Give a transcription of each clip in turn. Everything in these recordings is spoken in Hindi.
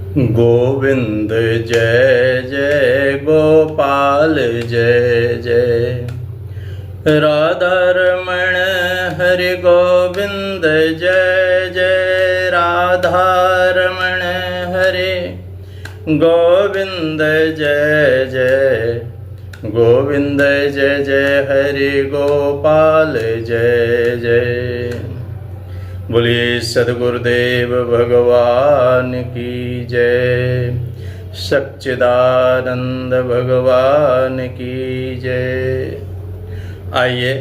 गोविंद जय जय गोपाल जय जय राधा रमण हरि गोविंद जय जय राधा रमण हरि गोविंद जय जय गोविंद जय जय हरि गोपाल जय जय। बोलिए सद्गुरुदेव भगवान की जय, सच्चिदानंद भगवान की जय। आइए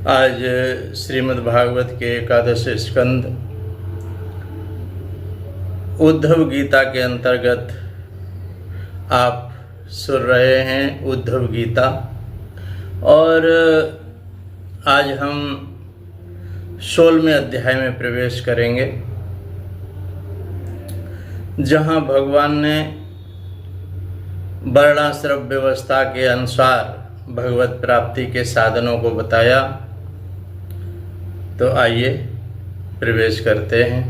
आज श्रीमद् भागवत के एकादश स्कंद उद्धव गीता के अंतर्गत आप सुन रहे हैं उद्धव गीता, और आज हम 16वें अध्याय में प्रवेश करेंगे, जहां भगवान ने वर्णाश्रम व्यवस्था के अनुसार भगवत प्राप्ति के साधनों को बताया। तो आइए प्रवेश करते हैं।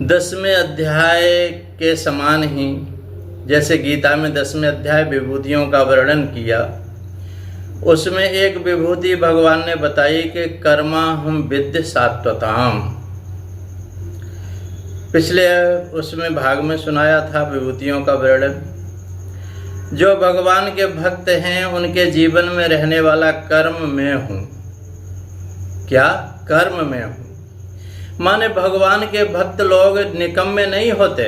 10वें अध्याय के समान ही जैसे गीता में 10वें अध्याय विभूतियों का वर्णन किया, उसमें एक विभूति भगवान ने बताई कि कर्मा हम विद्य सात्वताम। पिछले उसमें भाग में सुनाया था विभूतियों का वर्णन। जो भगवान के भक्त हैं उनके जीवन में रहने वाला कर्म में हूँ। क्या कर्म में हूँ माने भगवान के भक्त लोग निकम्मे नहीं होते,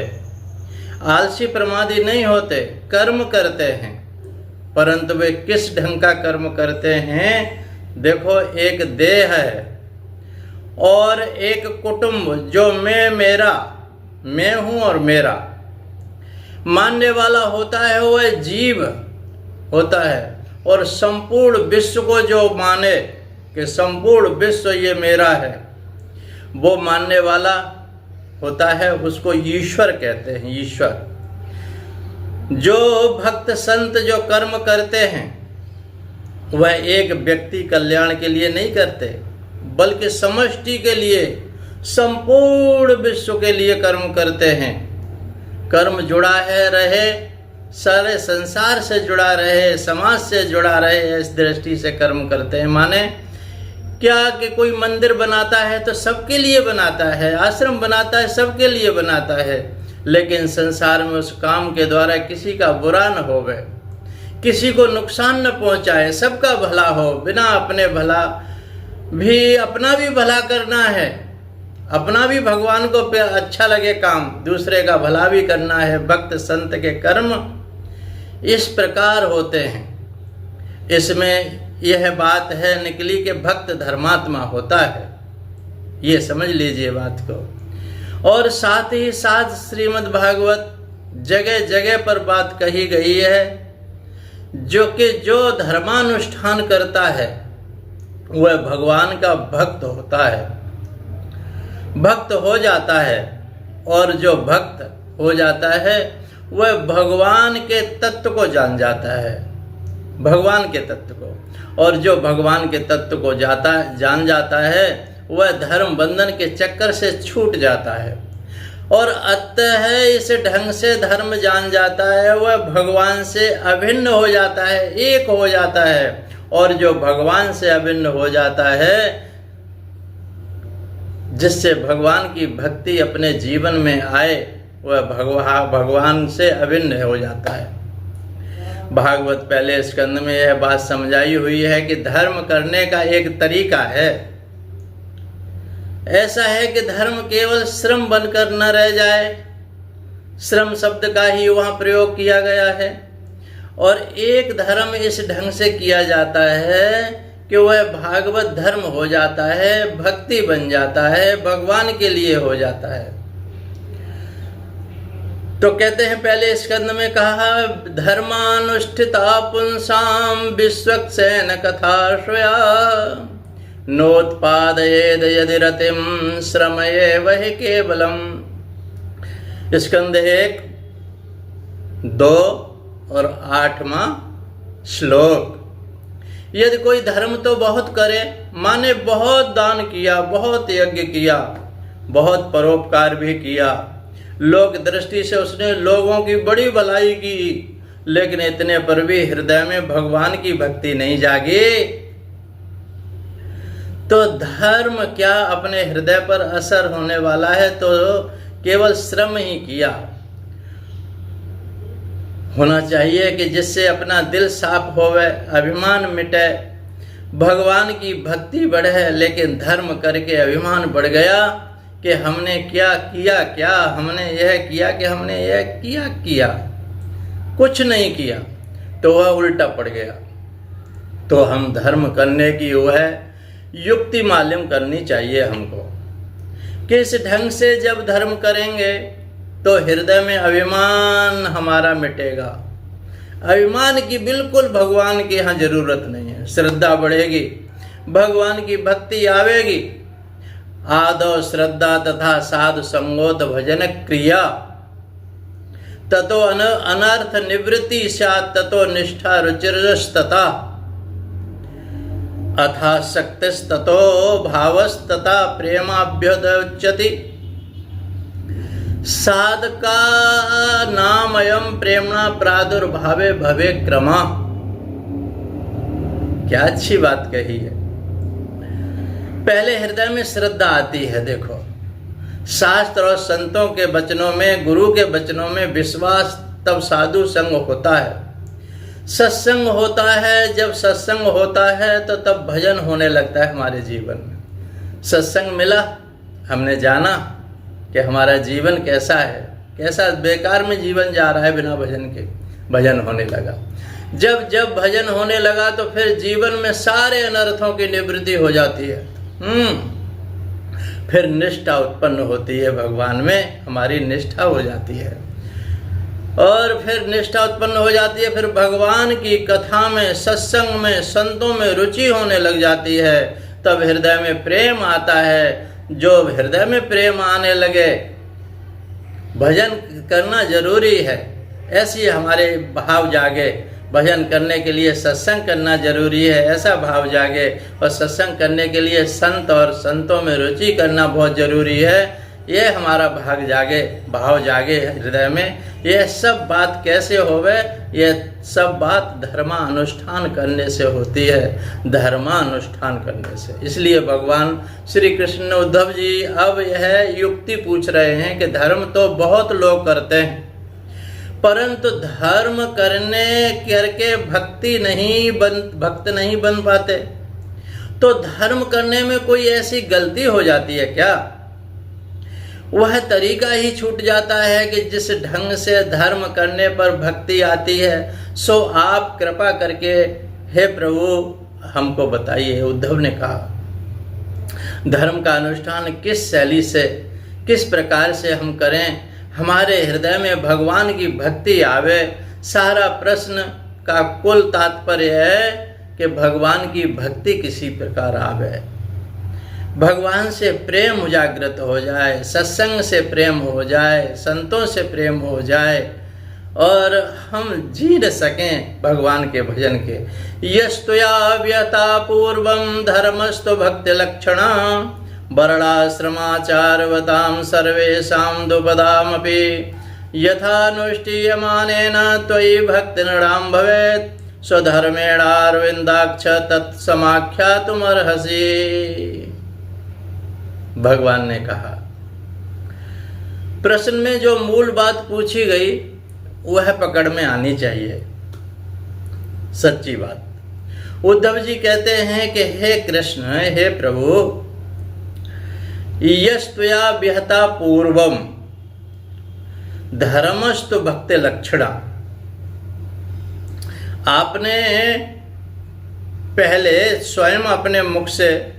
आलसी प्रमादी नहीं होते, कर्म करते हैं। परंतु वे किस ढंग का कर्म करते हैं? देखो, एक देह है और एक कुटुंब, जो मैं मेरा, मैं हूँ और मेरा मानने वाला होता है, वह जीव होता है। और संपूर्ण विश्व को जो माने कि संपूर्ण विश्व ये मेरा है, वो मानने वाला होता है, उसको ईश्वर कहते हैं। ईश्वर। जो भक्त संत जो कर्म करते हैं वह एक व्यक्ति कल्याण के लिए नहीं करते, बल्कि समष्टि के लिए, संपूर्ण विश्व के लिए कर्म करते हैं। कर्म जुड़ा है रहे, सारे संसार से जुड़ा रहे, समाज से जुड़ा रहे, इस दृष्टि से कर्म करते हैं। माने क्या कि कोई मंदिर बनाता है तो सबके लिए बनाता है, आश्रम बनाता है सबके लिए बनाता है, लेकिन संसार में उस काम के द्वारा किसी का बुरा न होवे, किसी को नुकसान न पहुंचाए, सबका भला हो, बिना अपने भला भी, अपना भी भला करना है, अपना भी भगवान को अच्छा लगे काम, दूसरे का भला भी करना है। भक्त संत के कर्म इस प्रकार होते हैं। इसमें यह बात है निकली कि भक्त धर्मात्मा होता है, ये समझ लीजिए बात को। और साथ ही साथ श्रीमद् भागवत जगह जगह पर बात कही गई है, जो कि जो धर्मानुष्ठान करता है वह भगवान का भक्त होता है, भक्त हो जाता है। और जो भक्त हो जाता है वह भगवान के तत्व को जान जाता है, भगवान के तत्व को। और जो भगवान के तत्व को जान जाता है वह धर्म बंधन के चक्कर से छूट जाता है। और अतः इस ढंग से धर्म जान जाता है, वह भगवान से अभिन्न हो जाता है, एक हो जाता है। और जो भगवान से अभिन्न हो जाता है, जिससे भगवान की भक्ति अपने जीवन में आए, वह भगवान से अभिन्न हो जाता है। भागवत पहले स्कंद में यह बात समझाई हुई है कि धर्म करने का एक तरीका है। ऐसा है कि धर्म केवल श्रम बनकर न रह जाए, श्रम शब्द का ही वहाँ प्रयोग किया गया है। और एक धर्म इस ढंग से किया जाता है कि वह भागवत धर्म हो जाता है, भक्ति बन जाता है, भगवान के लिए हो जाता है। तो कहते हैं पहले स्कंद में कहा, धर्मानुष्ठिता पुंसाम विश्वक्सेन कथाश्रया नोत्पादयेद यदि रतिम श्रमये वहि केवलम। स्कंद 1, 2 और 8वां श्लोक। यदि कोई धर्म तो बहुत करे, माने बहुत दान किया, बहुत यज्ञ किया, बहुत परोपकार भी किया, लोक दृष्टि से उसने लोगों की बड़ी भलाई की, लेकिन इतने पर भी हृदय में भगवान की भक्ति नहीं जागी, तो धर्म क्या अपने हृदय पर असर होने वाला है? तो केवल श्रम ही किया। होना चाहिए कि जिससे अपना दिल साफ होवे, अभिमान मिटे, भगवान की भक्ति बढ़े। लेकिन धर्म करके अभिमान बढ़ गया कि हमने क्या किया, क्या हमने यह किया कि हमने यह किया, कुछ नहीं किया, तो वह उल्टा पड़ गया। तो हम धर्म करने की वह युक्ति मालूम करनी चाहिए हमको कि इस ढंग से जब धर्म करेंगे तो हृदय में अभिमान हमारा मिटेगा। अभिमान की बिल्कुल भगवान की यहाँ जरूरत नहीं है। श्रद्धा बढ़ेगी, भगवान की भक्ति आवेगी। आदौ श्रद्धा तथा साधु संगोत भजन क्रिया, ततो अनर्थ निवृत्ति स्यात्, ततो निष्ठा रुचिरस्तता, अथासक्तिस्ततो भावस्तथा प्रेमाभ्युदच्यति। साधका नामयम प्रेमणा प्रादुर्भावे भवे क्रमा। क्या अच्छी बात कही है। पहले हृदय में श्रद्धा आती है। देखो, शास्त्र और संतों के वचनों में, गुरु के वचनों में विश्वास, तब साधु संग होता है, सत्संग होता है। जब सत्संग होता है तो तब भजन होने लगता है हमारे जीवन में। सत्संग मिला, हमने जाना कि हमारा जीवन कैसा है, कैसा बेकार में जीवन जा रहा है बिना भजन के। भजन होने लगा। जब भजन होने लगा तो फिर जीवन में सारे अनर्थों की निवृत्ति हो जाती है। फिर निष्ठा उत्पन्न होती है, भगवान में हमारी निष्ठा हो जाती है। और फिर निष्ठा उत्पन्न हो जाती है, फिर भगवान की कथा में, सत्संग में, संतों में रुचि होने लग जाती है। तब हृदय में प्रेम आता है। जो हृदय में प्रेम आने लगे, भजन करना जरूरी है, ऐसी हमारे भाव जागे। भजन करने के लिए सत्संग करना जरूरी है, ऐसा भाव जागे। और सत्संग करने के लिए संत और संतों में रुचि करना बहुत जरूरी है। ये हमारा भाव जागे हृदय में। यह सब बात कैसे होवे? यह सब बात धर्मानुष्ठान करने से होती है, धर्मानुष्ठान करने से। इसलिए भगवान श्री कृष्ण उद्धव जी अब यह युक्ति पूछ रहे हैं कि धर्म तो बहुत लोग करते हैं, परंतु धर्म करके भक्त नहीं बन पाते। तो धर्म करने में कोई ऐसी गलती हो जाती है क्या? वह तरीका ही छूट जाता है कि जिस ढंग से धर्म करने पर भक्ति आती है, सो आप कृपा करके हे प्रभु हमको बताइए। उद्धव ने कहा धर्म का अनुष्ठान किस शैली से, किस प्रकार से हम करें, हमारे हृदय में भगवान की भक्ति आवे। सारा प्रश्न का कुल तात्पर्य है कि भगवान की भक्ति किसी प्रकार आवे, भगवान से प्रेम जागृत हो जाए, सत्संग से प्रेम हो जाए, संतों से प्रेम हो जाए, और हम जी न सकें भगवान के भजन के। यस्तुया व्यता पूर्वम धर्मस्तु भक्ति लक्षणा, वर्णाश्रमाचारवतां सर्वेषां दुपदामपि, यथानुष्ठीयमानेन त्वयि भक्तिनृणां भवेत्, स्वधर्मेणारविन्दाक्ष तत्समाख्यातुमर्हसि। भगवान ने कहा, प्रश्न में जो मूल बात पूछी गई वह पकड़ में आनी चाहिए, सच्ची बात। उद्धव जी कहते हैं कि हे कृष्ण, हे प्रभु, यस्त्वया विहता पूर्वम धर्मस्तु भक्ति लक्षणा। आपने पहले स्वयं अपने मुख से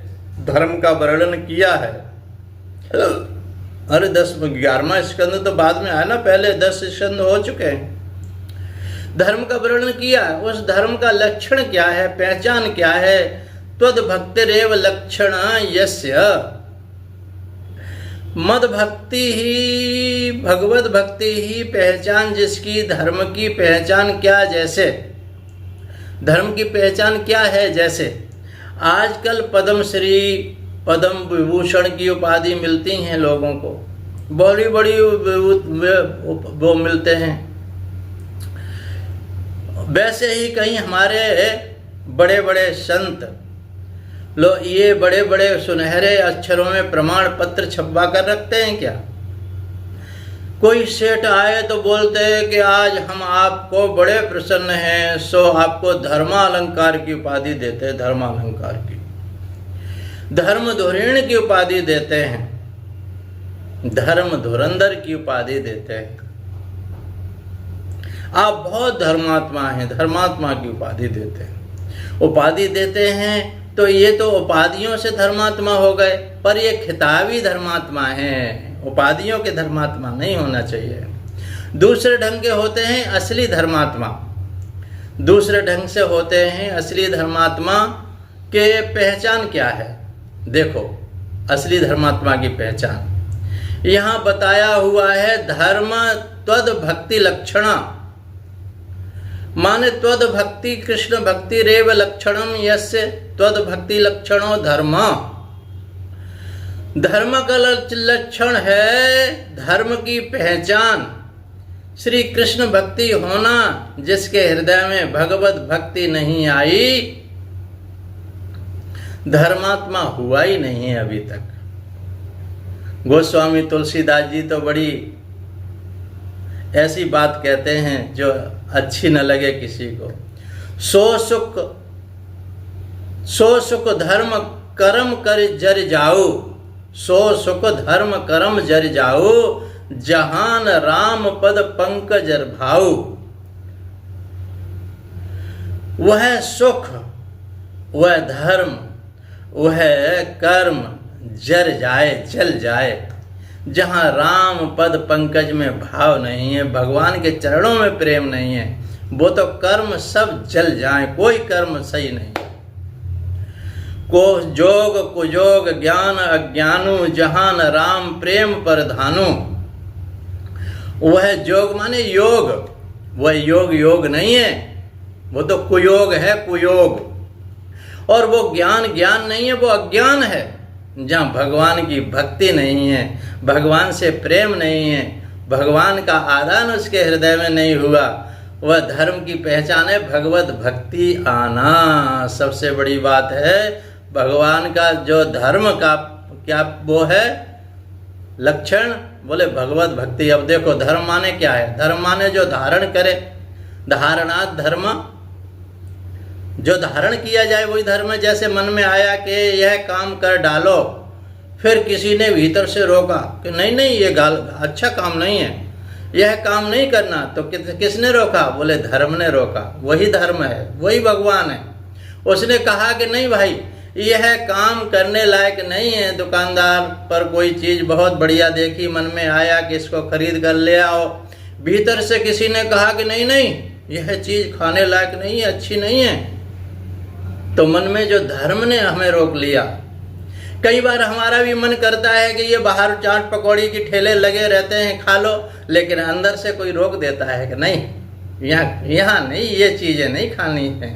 धर्म का वर्णन किया है। अरे 11वां स्कंद तो बाद में आया ना, पहले 10 स्कंद हो चुके हैं। धर्म का वर्णन किया, उस धर्म का लक्षण क्या है, पहचान क्या है? त्वद भक्तिरेव लक्षण यस्य, मद भक्ति ही, भगवत भक्ति ही पहचान जिसकी, धर्म की पहचान क्या? जैसे धर्म की पहचान क्या है? जैसे आजकल पद्मश्री, पद्म विभूषण की उपाधि मिलती हैं लोगों को, बड़ी बड़ी वो मिलते हैं। वैसे ही कहीं हमारे बड़े बड़े संत लोग ये बड़े बड़े सुनहरे अक्षरों में प्रमाण पत्र छपवा कर रखते हैं क्या? कोई सेठ आए तो बोलते हैं कि आज हम आपको बड़े प्रसन्न हैं, सो आपको धर्मालंकार की उपाधि देते हैं, धर्मालंकार की, धर्म धुरीण की उपाधि देते हैं, धर्म धुरंधर की उपाधि देते हैं। आप बहुत धर्मात्मा हैं, धर्मात्मा की उपाधि देते हैं। उपाधि देते हैं तो ये तो उपाधियों से धर्मात्मा हो गए, पर ये खिताबी धर्मात्मा हैं, उपाधियों के धर्मात्मा नहीं होना चाहिए। दूसरे ढंग के होते हैं असली धर्मात्मा, दूसरे ढंग से होते हैं असली धर्मात्मा के पहचान क्या है? देखो असली धर्मात्मा की पहचान यहाँ बताया हुआ है, धर्म त्वद भक्ति लक्षणा, माने त्वद भक्ति कृष्ण भक्ति रेव लक्षणम यस्य त्वद भक्ति लक्षणो धर्म। धर्म का लक्षण है, धर्म की पहचान श्री कृष्ण भक्ति होना। जिसके हृदय में भगवत भक्ति नहीं आई, धर्मात्मा हुआ ही नहीं है अभी तक। गोस्वामी तुलसीदास जी तो बड़ी ऐसी बात कहते हैं जो अच्छी न लगे किसी को। सो सुख धर्म कर्म कर जर जाओ, सो सुख धर्म कर्म जर जाओ, जहान राम पद पंकज भाऊ। वह सुख, वह धर्म, वह कर्म जर जाए, जल जाए, जहाँ राम पद पंकज में भाव नहीं है, भगवान के चरणों में प्रेम नहीं है, वो तो कर्म सब जल जाए, कोई कर्म सही नहीं। को जोग कुजोग ज्ञान अज्ञानु, जहान राम प्रेम पर धानु। वह जोग माने योग, वह योग योग नहीं है, वो तो कुयोग है, कुयोग। और वो ज्ञान ज्ञान नहीं है, वो अज्ञान है। जहाँ भगवान की भक्ति नहीं है, भगवान से प्रेम नहीं है, भगवान का आदान उसके हृदय में नहीं हुआ, वह धर्म की पहचान है भगवत भक्ति आना। सबसे बड़ी बात है भगवान का जो धर्म का क्या वो है लक्षण, बोले भगवत भक्ति। अब देखो धर्म माने क्या है? धर्म माने जो धारण करे, धारणात् धर्म, जो धारण किया जाए वही धर्म है। जैसे मन में आया कि यह काम कर डालो, फिर किसी ने भीतर से रोका कि नहीं नहीं ये अच्छा काम नहीं है, यह काम नहीं करना, तो किसने रोका? बोले धर्म ने रोका। वही धर्म है, वही भगवान है। उसने कहा कि नहीं भाई यह काम करने लायक नहीं है, दुकानदार पर कोई चीज़ बहुत बढ़िया देखी, मन में आया कि इसको खरीद कर ले आओ, भीतर से किसी ने कहा कि नहीं नहीं यह चीज़ खाने लायक नहीं है, अच्छी नहीं है, तो मन में जो धर्म ने हमें रोक लिया। कई बार हमारा भी मन करता है कि ये बाहर चाट पकौड़ी की ठेले लगे रहते हैं, खा लो, लेकिन अंदर से कोई रोक देता है कि नहीं यहाँ नहीं, ये चीज़ें नहीं खानी है,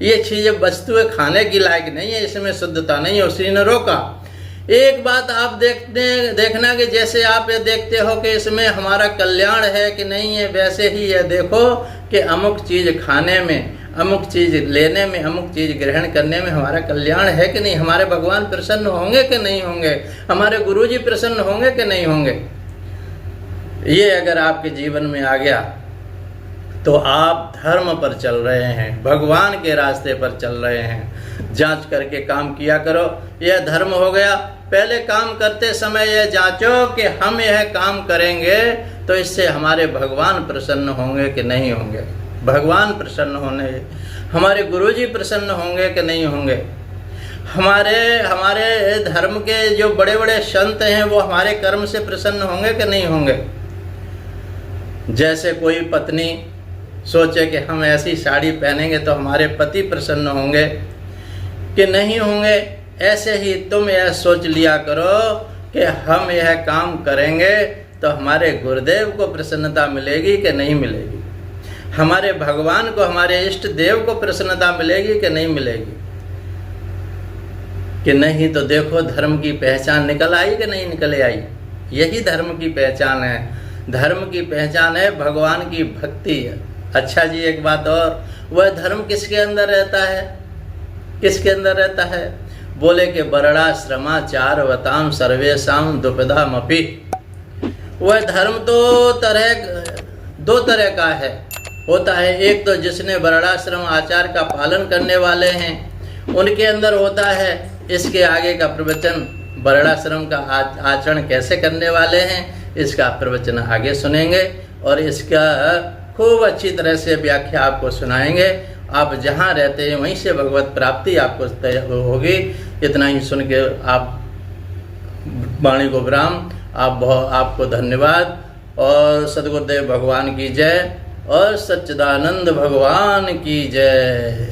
ये चीज़ें वस्तुएं खाने की लायक नहीं है, इसमें शुद्धता नहीं है, उसी ने रोका। एक बात आप देखना कि जैसे आप ये देखते हो कि इसमें हमारा कल्याण है कि नहीं है, वैसे ही ये देखो कि अमुक चीज़ खाने में, अमुक चीज़ लेने में, अमुक चीज़ ग्रहण करने में हमारा कल्याण है कि नहीं, हमारे भगवान प्रसन्न होंगे कि नहीं होंगे, हमारे गुरुजी प्रसन्न होंगे कि नहीं होंगे। ये अगर आपके जीवन में आ गया तो आप धर्म पर चल रहे हैं, भगवान के रास्ते पर चल रहे हैं। जांच करके काम किया करो, यह धर्म हो गया। पहले काम करते समय यह जांचो कि हम यह काम करेंगे तो इससे हमारे भगवान प्रसन्न होंगे कि नहीं होंगे। भगवान प्रसन्न होने, हमारे गुरुजी प्रसन्न होंगे कि नहीं होंगे, हमारे धर्म के जो बड़े बड़े संत हैं वो हमारे कर्म से प्रसन्न होंगे कि नहीं होंगे। जैसे कोई पत्नी सोचे कि हम ऐसी साड़ी पहनेंगे तो हमारे पति प्रसन्न होंगे कि नहीं होंगे, ऐसे ही तुम यह सोच लिया करो कि हम यह काम करेंगे तो हमारे गुरुदेव को प्रसन्नता मिलेगी कि नहीं मिलेगी। हमारे भगवान को, हमारे इष्ट देव को प्रसन्नता मिलेगी कि नहीं मिलेगी? कि नहीं तो देखो धर्म की पहचान निकल आई कि नहीं निकल आई? यही धर्म की पहचान है। धर्म की पहचान है भगवान की भक्ति है। अच्छा जी, एक बात और, वह धर्म किसके अंदर रहता है? किसके अंदर रहता है? बोले कि वर्णाश्रमाचार वताम सर्वेशाम दुपदामपि। वह धर्म तो दो तरह का है, होता है। एक तो जिसने वर्णाश्रम आचार का पालन करने वाले हैं उनके अंदर होता है इसके आगे का प्रवचन। वर्णाश्रम का आचरण कैसे करने वाले हैं इसका प्रवचन आगे सुनेंगे और इसका खूब अच्छी तरह से व्याख्या आपको सुनाएंगे। आप जहाँ रहते हैं वहीं से भगवत प्राप्ति आपको तय होगी। इतना ही सुन के आप वाणी को विराम। आपको धन्यवाद और सद्गुरुदेव भगवान की जय और सच्चिदानंद भगवान की जय।